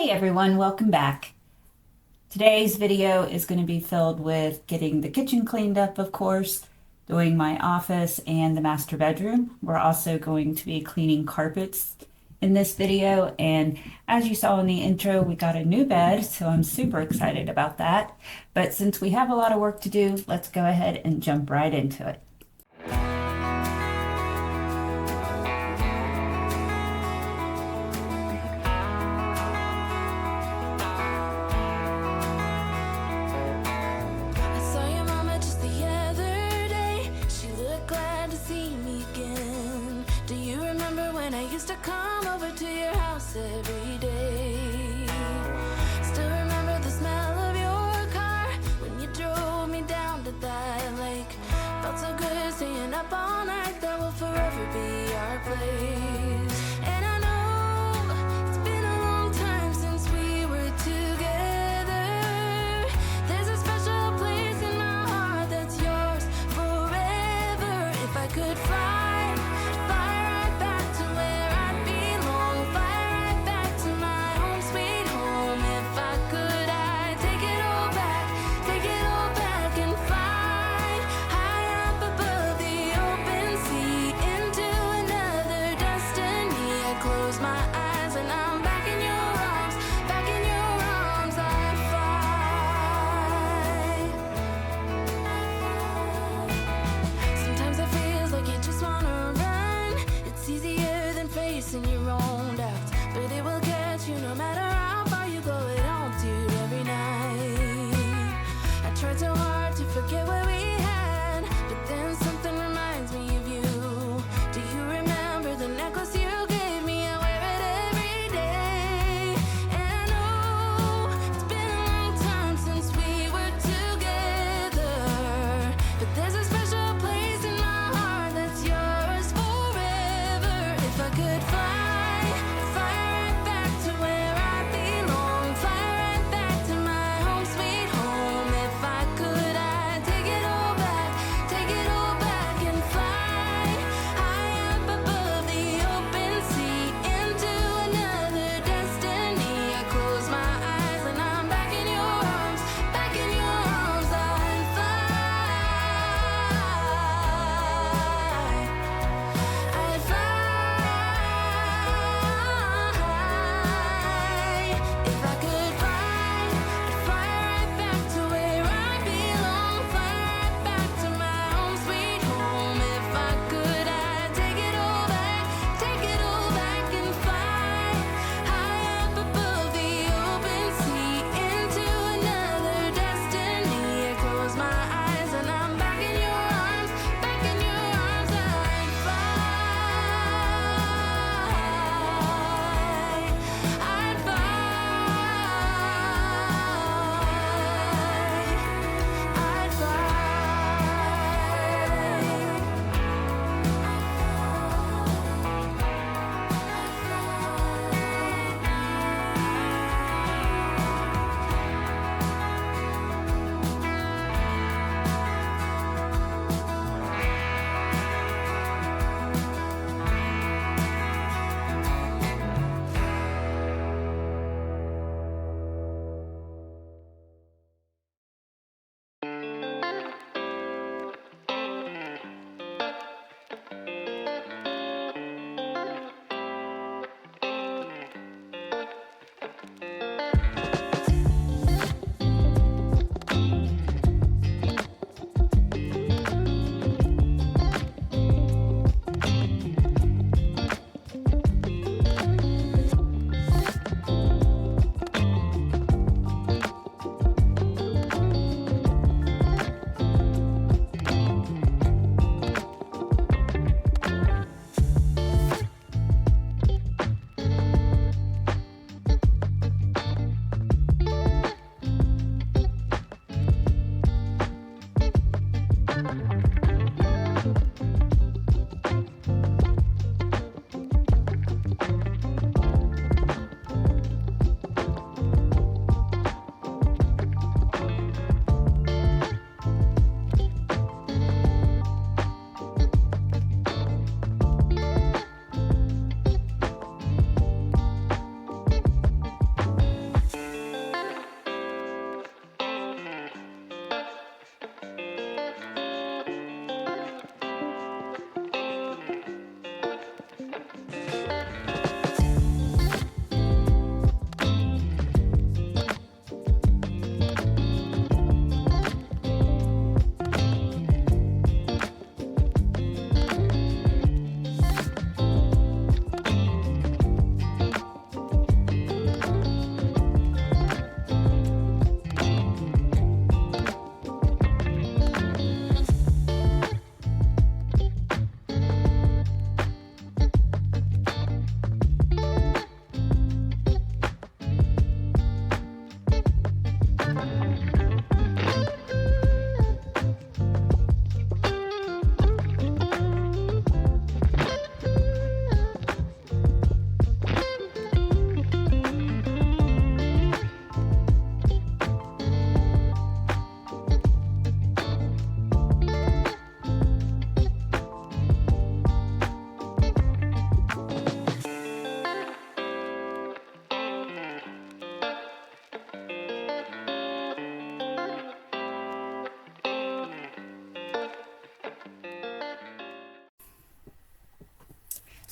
Hey everyone, welcome back. Today's video is going to be filled with getting the kitchen cleaned up, of course, doing my office and the master bedroom. We're also going to be cleaning carpets in this video, and as you saw in the intro, we got a new bed, so I'm super excited about that. But since we have a lot of work to do, let's go ahead and jump right into it. Every day. Still remember the smell of your car when you drove me down to that lake. Felt so good staying up all night. That will forever be our place. And I know it's been a long time since we were together. There's a special place in my heart that's yours forever. If I could fly right back to where I belong, fly right back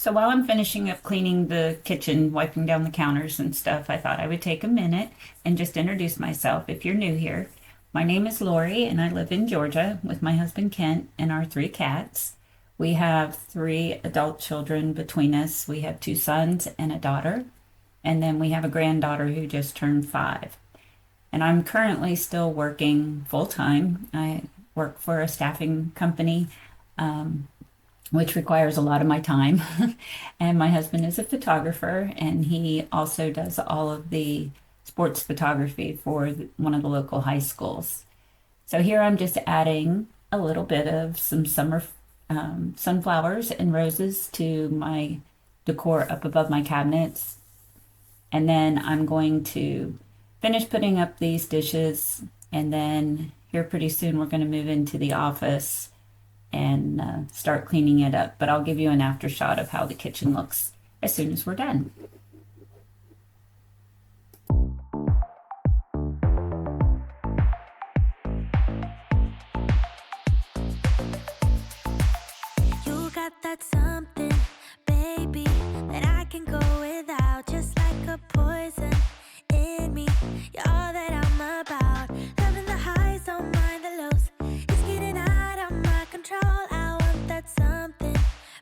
So while I'm finishing up cleaning the kitchen, wiping down the counters and stuff, I thought I would take a minute and just introduce myself if you're new here. My name is Lori and I live in Georgia with my husband Kent and our 3 cats. We have 3 adult children between us. We have 2 sons and a daughter, and then we have a granddaughter who just turned 5. And I'm currently still working full time. I work for a staffing company, which requires a lot of my time. And my husband is a photographer, and he also does all of the sports photography for one of the local high schools. So here I'm just adding a little bit of some summer sunflowers and roses to my decor up above my cabinets. And then I'm going to finish putting up these dishes, and then here pretty soon we're going to move into the office and start cleaning it up. But I'll give you an after shot of how the kitchen looks as soon as we're done. You got that something, baby, that I can go without, just like a poison in me. You're all that I'm about. Loving the highs, don't mind the lows. It's getting out of my control. I want that something,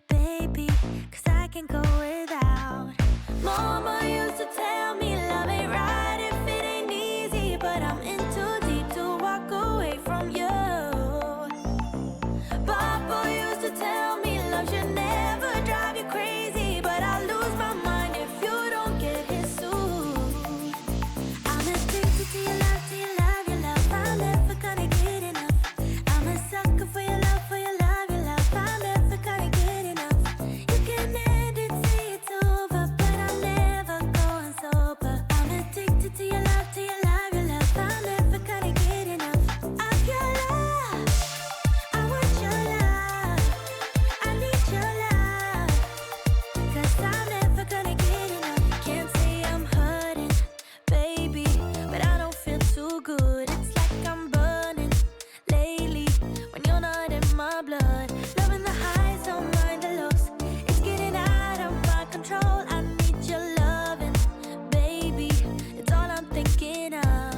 baby, 'cause I can go without. Mama used to tell me love ain't right if it ain't easy, but I'm in too deep to walk away from you. Papa used to tell me love should never drive you crazy, but I lose my mind if you don't get his suit. I'm addicted to your love, to your love, your love. I'm never gonna get enough. I'm a sucker for your love, for your love, your love. I'm never gonna get enough. You can end it, say it's over, but I'm never going sober. I'm addicted to your love, to your love, your love. I'm never gonna get enough of your love. I want your love. I need your love. 'Cause I'm never gonna get enough. Can't say I'm hurting, baby, but I don't feel too good. It's like I'm burning lately when you're not in my blood. Loving the highs, don't mind the lows. It's getting out of my control. I need your loving, baby. It's all I'm thinking of.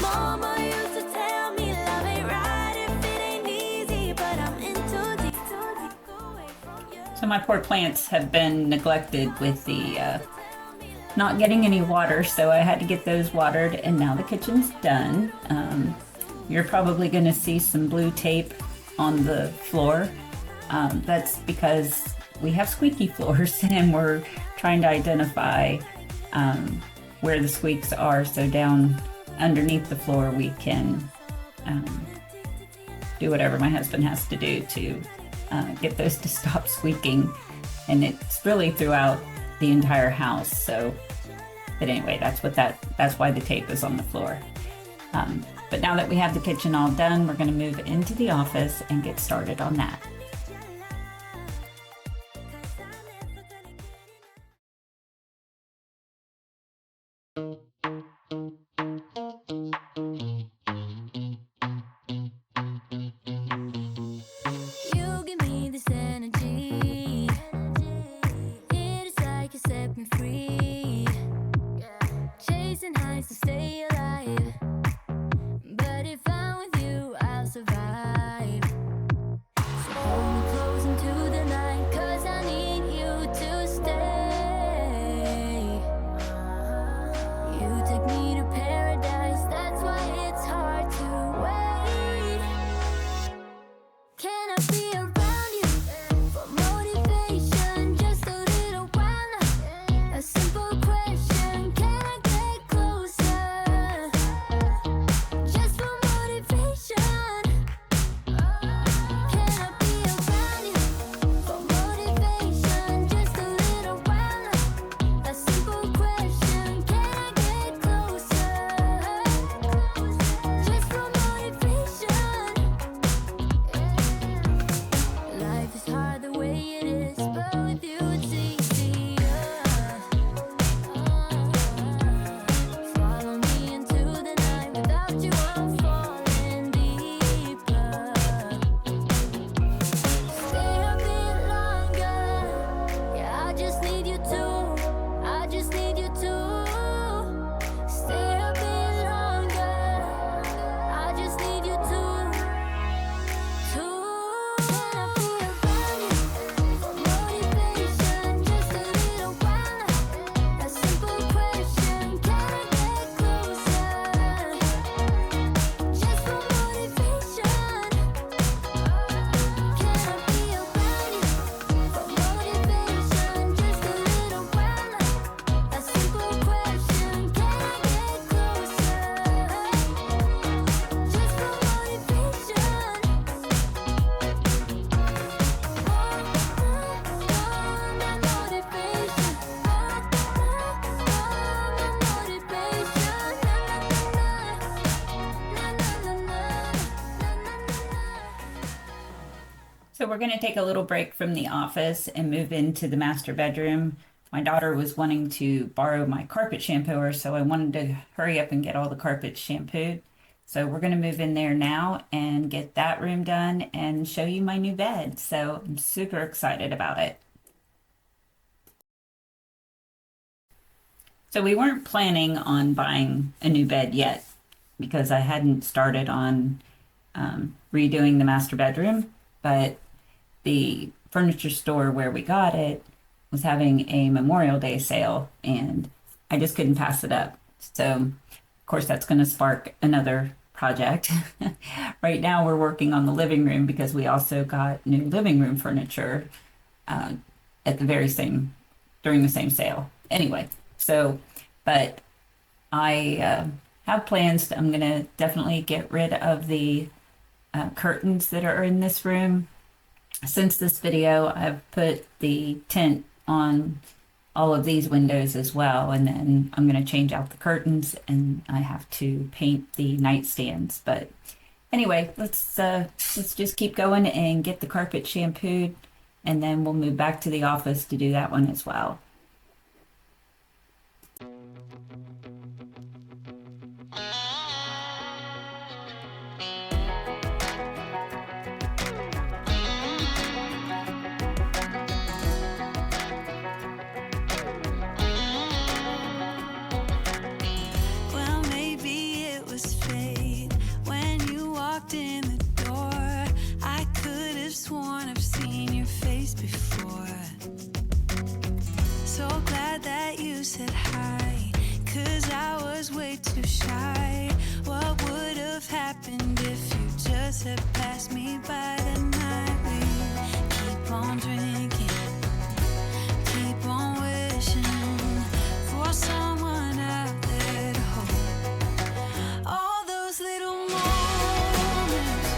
Mama used to tell me love ain't right if it ain't easy, but I'm in too deep to walk away from you. So my poor plants have been neglected with the not getting any water, so I had to get those watered, and now the kitchen's done. You're probably going to see some blue tape on the floor. That's because we have squeaky floors and we're trying to identify where the squeaks are, so down underneath the floor we can do whatever my husband has to do to get those to stop squeaking. And it's really throughout the entire house. So, but anyway, that's why the tape is on the floor. But now that we have the kitchen all done, we're going to move into the office and get started on that. You give me this energy. It is like you set me free. Chasing highs to stay alive. But if I'm with you, I'll survive. So hold me close into the night, 'cause I need you to stay. You So we're going to take a little break from the office and move into the master bedroom. My daughter was wanting to borrow my carpet shampooer, so I wanted to hurry up and get all the carpets shampooed. So we're going to move in there now and get that room done and show you my new bed. So I'm super excited about it. So we weren't planning on buying a new bed yet because I hadn't started on redoing the master bedroom, but the furniture store where we got it was having a Memorial Day sale and I just couldn't pass it up. So, of course, that's going to spark another project. Right now, we're working on the living room because we also got new living room furniture at the very same, during the same sale. Anyway, so, but I have plans. I'm going to definitely get rid of the curtains that are in this room. Since this video, I've put the tint on all of these windows as well, and then I'm going to change out the curtains and I have to paint the nightstands. But anyway, let's just keep going and get the carpet shampooed, and then we'll move back to the office to do that one as well. Well, maybe it was fate when you walked in the door. I could have sworn I've seen your face before. So glad that you said hi, 'cause I was way too shy. What would have happened if you just had passed me by the night? We keep on drinking, keep on wishing for someone out there to hold. All those little moments,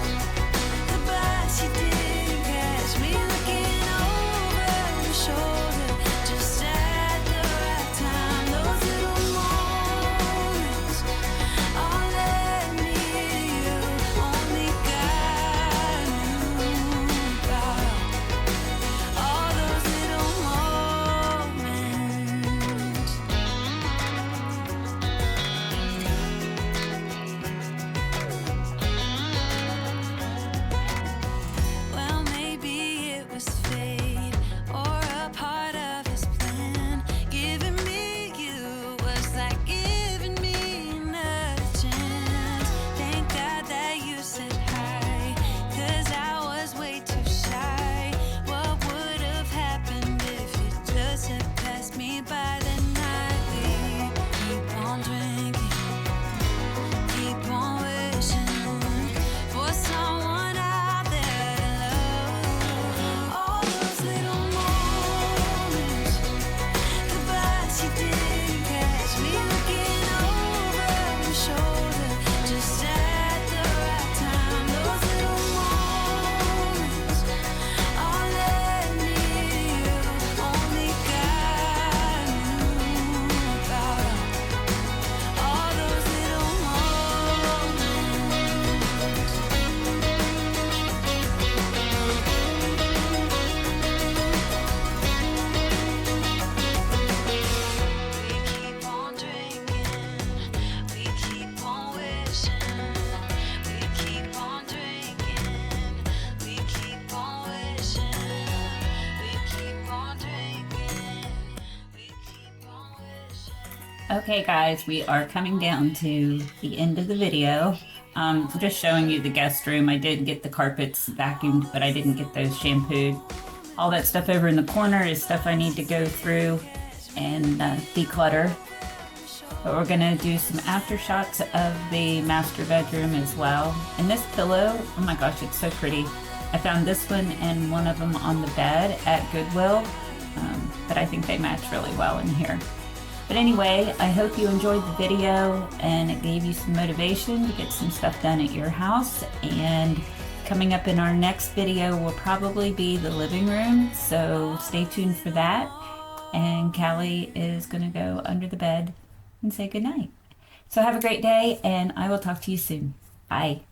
the bites you didn't catch me looking over your shoulder, just at the right time. Those little moments all led me to you. Only God knew about all those little moments. Well, maybe it was fate or a part of his plan. Giving me you was like giving me another chance. Thank God that you said hi, 'cause I was way too shy. What would have happened if you just had passed me by the night? We keep on drinking, keep on wishing for someone out there to love. All those little moments, the bites you didn't catch me looking over your shoulder, just at the right time. Those little moments all led me to you. Only God knew about all those little moments. We keep on drinking, we keep on wishing. We keep on drinking, we keep on wishing. We keep on drinking, we keep on wishing. Okay, guys, we are coming down to the end of the video. Just showing you the guest room. I did get the carpets vacuumed, but I didn't get those shampooed. All that stuff over in the corner is stuff I need to go through and declutter. But we're gonna do some after shots of the master bedroom as well. And this pillow, oh my gosh, it's so pretty. I found this one and one of them on the bed at Goodwill, but I think they match really well in here. But anyway, I hope you enjoyed the video and it gave you some motivation to get some stuff done at your house. And coming up in our next video will probably be the living room, so stay tuned for that. And Callie is gonna go under the bed and say goodnight. So have a great day and I will talk to you soon. Bye.